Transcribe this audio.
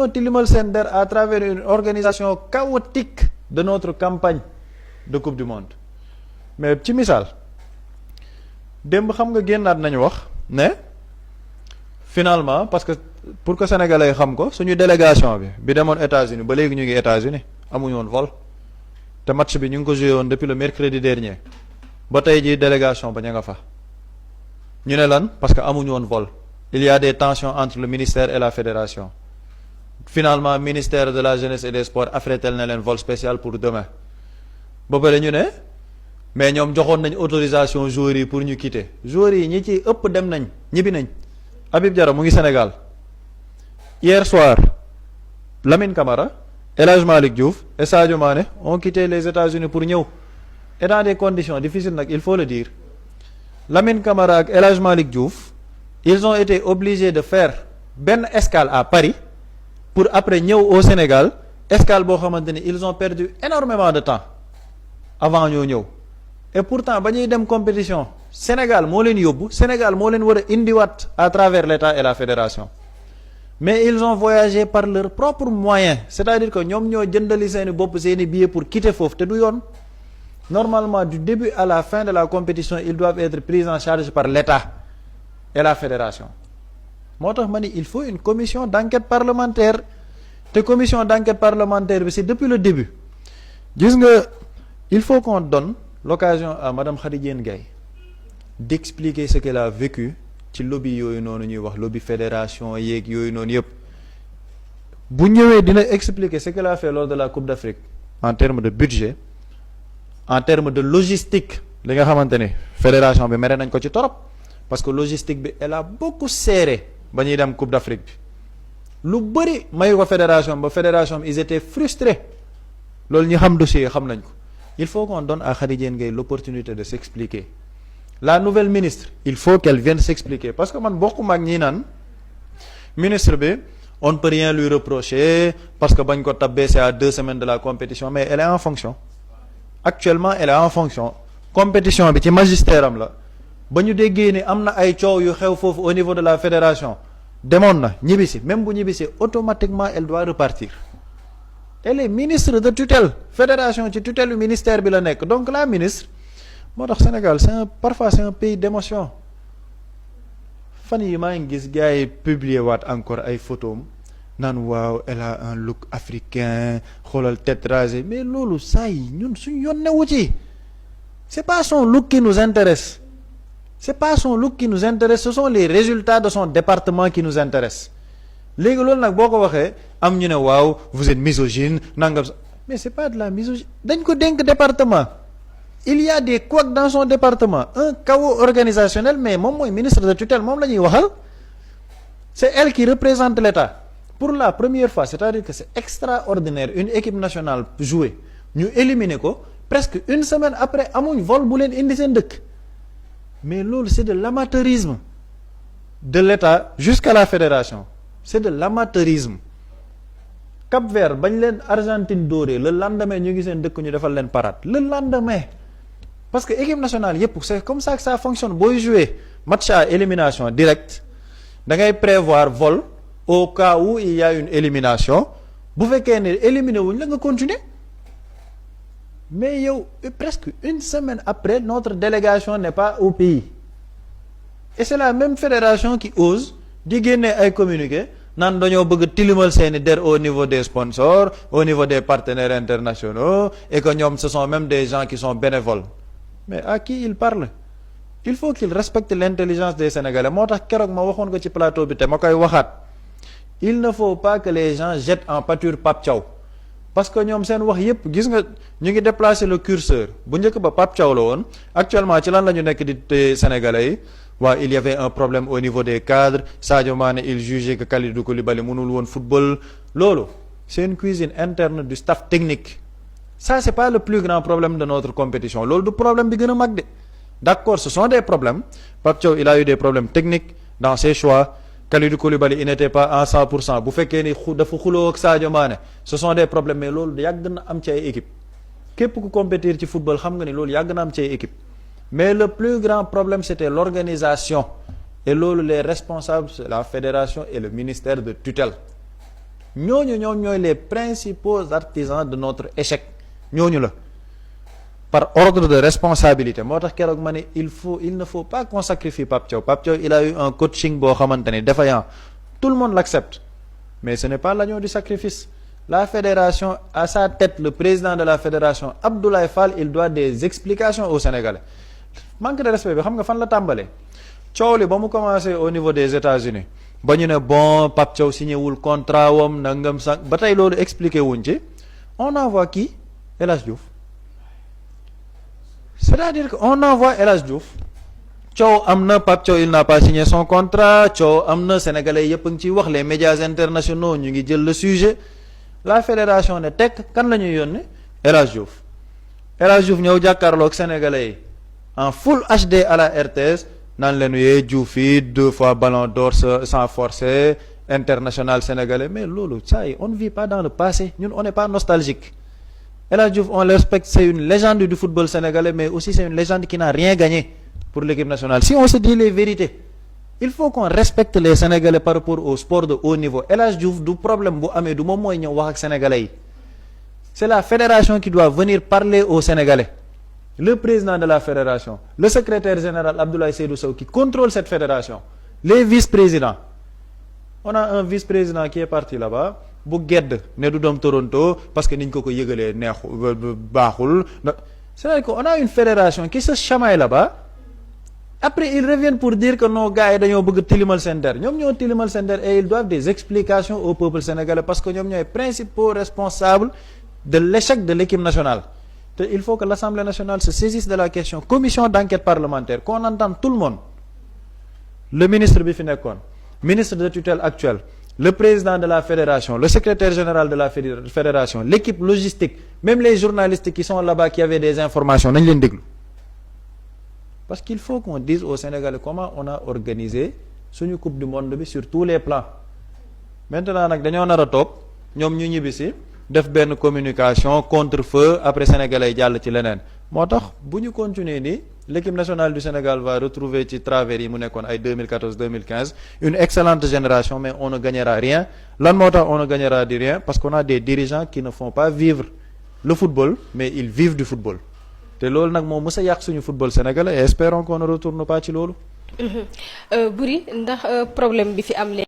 tilimal seen der à travers une organisation chaotique de notre campagne de coupe du monde mais ci misaal démb xam nga génnaat nañu wax ne finalement parce que pour que sénégalais xam ko suñu délégation bi demoon États-Unis ba léegi ñu ngi États-Unis amuñu woon vol te match bi ñu ngi ko joué woon depuis le mercredi dernier ba tey jii délégation ba ña nga fa ñu ne lan parce que amuñu woon vol il y a des tensions entre le ministère et la fédération finalement ministère de la jeunesse et des sports affrétel na leen vol spécial pour demain ba pare ñu ne mais ñoom joxoon nañ autorisation joueurs yi pour ñu quitter joueurs yi ñi ci ëpp dem nañ ñibbi nañ Habib Diarra mu ngi Sénégal hier soir Lamine Camara El Hadj Malick Diouf et Sadio Mané ont quitté les États-Unis pour ñëw et dans des conditions difficiles nag il faut le dire Lamine Camara ak El Hadj Malick Diouf ils ont été obligés de faire benn escale à Paris pour après ñëw au Sénégal escale boo xamante ni ils ont perdu énormément de temps avant ñoo ñëw et pourtant ba ñuy dem compétition Sénégal moo leen yóbbu Sénégal moo leen war a indiwaat à travers l'État et la fédération mais ils ont voyagé par leurs propres moyens c'est-à-dire que ñoom ñoo jëndali seeni bopp seeni billets pour quitter foofu te du yoon normalement du début à la fin de la compétition ils doivent être pris en charge par l'État et la fédération moo tax ma ni il faut une commission d'enquête parlementaire te commission d'enquête parlementaire bi c'est depuis le début gis nga il faut qu'on donne l'occasion à madame Khady Diène Gaye d'expliquer ce qu'elle a vécu ci lobby yooyu noonu ñuy wax lobby fédération yeeg yooyu noonu yëpp bu ñëwee dina expliquer ce qu'elle a fait lors de la Coupe d'Afrique en termes de budget en termes de logistique li nga xamante ne fédération bi mere nañ ko ci torop parce que logistique bi elle a beaucoup serré ba ñuy dem Coupe d'Afrique bi lu bëri mayu ko fédération ba fédération bi ils étaient frustrés loolu ñi xam dossier yi xam nañ ko il faut qu'on donne à Khady Diène Gaye l'opportunité de s'expliquer la nouvelle ministre il faut qu'elle vienne s'expliquer parce que man bokkuma ak ñi naan ministre bi on ne peut rien lui reprocher parce que bañ ko tabbee c'est à 2 semaines de la compétition mais elle est en fonction actuellement elle est en fonction compétition bi ci magistère am la ba ñu déggee ni am na ay coow yu xew foofu au niveau de la fédération demoon na ñibbisi même bu ñibbisi automatiquement elle doit repartir elle est ministre de tutelle fédération ci tutelle yu ministère bi la nekk donc la ministre moo tax Sénégal parfois c'est un pays d'émotion fan yi maa ngi gis gars yi publier waat encore ay photos naan waaw elle a un look africain xoolal tête rasée mais loolu saa yi ñun suñ yoon newu ci c'est pas son look qui nous intéresse c'est pas son look qui nous intéresse ce sont les résultats de son département qui nous intéressent léegi loolu nag boo ko waxee am ñu ne waaw vous êtes misogyne nangam mais c'est pas de la misogynie dañ ko dénk département il y a des couacs dans son département un chaos organisationnel mais moom mooy ministre de tutelle moom la ñuy waxal c'est elle qui représente l'État pour la première fois c'est-à-dire que c'est extraordinaire une équipe nationale jouée ñu éliminer ko presque une semaine après amuñ vol bu leen indi seen dëkk mais loolu c'est de l'amateurisme de l'État jusqu'à la fédération c'est de l'amateurisme Cap-Vert bañ leen Argentine dóoree le lendemain ñu ngi seen dëkk ñu defal leen parade le lendemain parce que équipe nationale yépp c'est comme ça que ça fonctionne booy jouer match à élimination directe da ngay prévoir vol au cas où il y a une élimination bu fekkee ne éliminé wuñ la nga continuer mais yow presque une semaine après notre délégation n'est pas au pays et c'est la même fédération qui ose di génne ay communiqué naan dañoo bëgg tilimal seeni der au niveau des sponsors au niveau des partenaires internationaux et que ñoom ce sont même des gens qui sont bénévoles mais à qui il parle il faut qu'il respecte l'intelligence des Sénégalais moo tax keroog ma waxoon ko ci plateau bi te ma koy waxaat il ne faut pas que les gens jettent en pâture Pape Thiaw parce que ñoom seen wax yépp gis nga ñu ngi déplacer le curseur bu njëkk ba Pape Thiaw la woon actuellement ci lan la ñu nekk di te Sénégalais yi waaw il y avait un problème au niveau des cadres Sadio Mané il jugeait que Kalidou Koulibaly mënul woon football loolu c'est une cuisine interne du staff technique ça c'est pas le plus grand problème de notre compétition loolu du problème bi gën a mag de d'accord ce sont des problèmes Pape Thiaw il a eu des problèmes techniques dans ses choix Kalidou Koulibaly il n'était pas à 100% bu fekkee ni dafa xuloo ak Sadio Mané ce sont des problèmes mais loolu yàgg na am ci ay équipe képp ku compétir ci football xam nga ni loolu yàgg na am ci ay équipe mais le plus grand problème c'était l'organisation et loolu les responsables c'est la fédération et le ministère de tutelle ñooñu ñoom ñooy les principaux artisans de notre échec ñooñu la par ordre de responsabilité moo tax keroog ma ne il ne faut pas qu'on sacrifie Pape Thiaw il a eu un coaching boo xamante ne défaillant tout le monde l'accepte mais ce n'est pas l'agneau du sacrifice. La fédération, à sa tête, le président de la fédération, Abdoulaye Fall, il doit des explications aux Sénégalais. Manque de respect, xam nga fan la tàmbalee coow li ba mu commencé au niveau des États-Unis ba ñu ne bon Pape Thiaw signé wul contrat wam nangam sax ba tey loolu expliqué wuñ ci on envoie qui El Hadj Diouf c'est-à-dire que on envoie El Hadj Diouf coow am na Pape Thiaw il n'a pas signé son contrat coow am na sénégalais yëpp a ngi ciy wax les médias internationaux ñu ngi jël le sujet. La fédération ne tekk kan la ñuy yónni El Hadj Diouf El Hadj Diouf ñëw jàkkaarloog sénégalais yi en full HD à la RTS naan leen yee Diouf yi 2 fois ballon d'or sans forcer international sénégalais mais loolu ça y on ne vit pas dans le passé ñun on n'est pas nostalgique El Hadj Diouf on le respecte c'est une légende du football sénégalais mais aussi c'est une légende qui n'a rien gagné pour l'équipe nationale si on se dit les vérités. Il faut qu'on respecte les Sénégalais par rapport au sport de haut niveau El Hadj Diouf du problème bu amee du moom mooy ñëw wax ak Sénégalais yi c'est la fédération qui doit venir parler aux Sénégalais le président de la fédération le secrétaire général Abdoulaye Seydou Sow qui contrôle cette fédération les vice-présidents on a un vice-président qui est parti là-bas bu gedd ne du doom Toronto parce que niñ ko yëgalee neexu baaxul c'est-à-dire qu'on a une fédération qui se chamaille là-bas. Après ils reviennent pour dire que non gars yi dañoo bëgg tilimal seen der ñoom ñoo tilimal seen der et ils doivent des explications au peuple sénégalais parce que ñoom ñooy principaux responsables de l'échec de l'équipe nationale te il faut que l'Assemblée nationale se saisisse de la question commission d'enquête parlementaire qu'on entende tout le monde le ministre bi fi nekkoon ministre de tutelle actuel le président de la fédération le secrétaire général de la fédération l'équipe logistique même les journalistes qui sont là-bas qui avaient des informations nañ leen déglu parce qu'il faut qu'on dise aux Sénégalais comment on a organisé suñu coupe du monde bi sur tous les plans maintenant nag dañoo nar a toog ñoom ñu ñibbisi def benn communication contre-feu après sénégalais jàll ci leneen moo tax bu ñu continuer nii l'équipe nationale du Sénégal va retrouver ci travers yi mu nekkoon ay 2014-2015 une excellente génération mais on ne gagnera rien lan moo tax on ne gagnera de rien parce qu'on a des dirigeants qui ne font pas vivre le football mais ils vivent du football te loolu nag moom mës a yàq suñu football sénégalais et espérons qu'on ne retourne pas ci loolu. Boury ndax problème bi fi am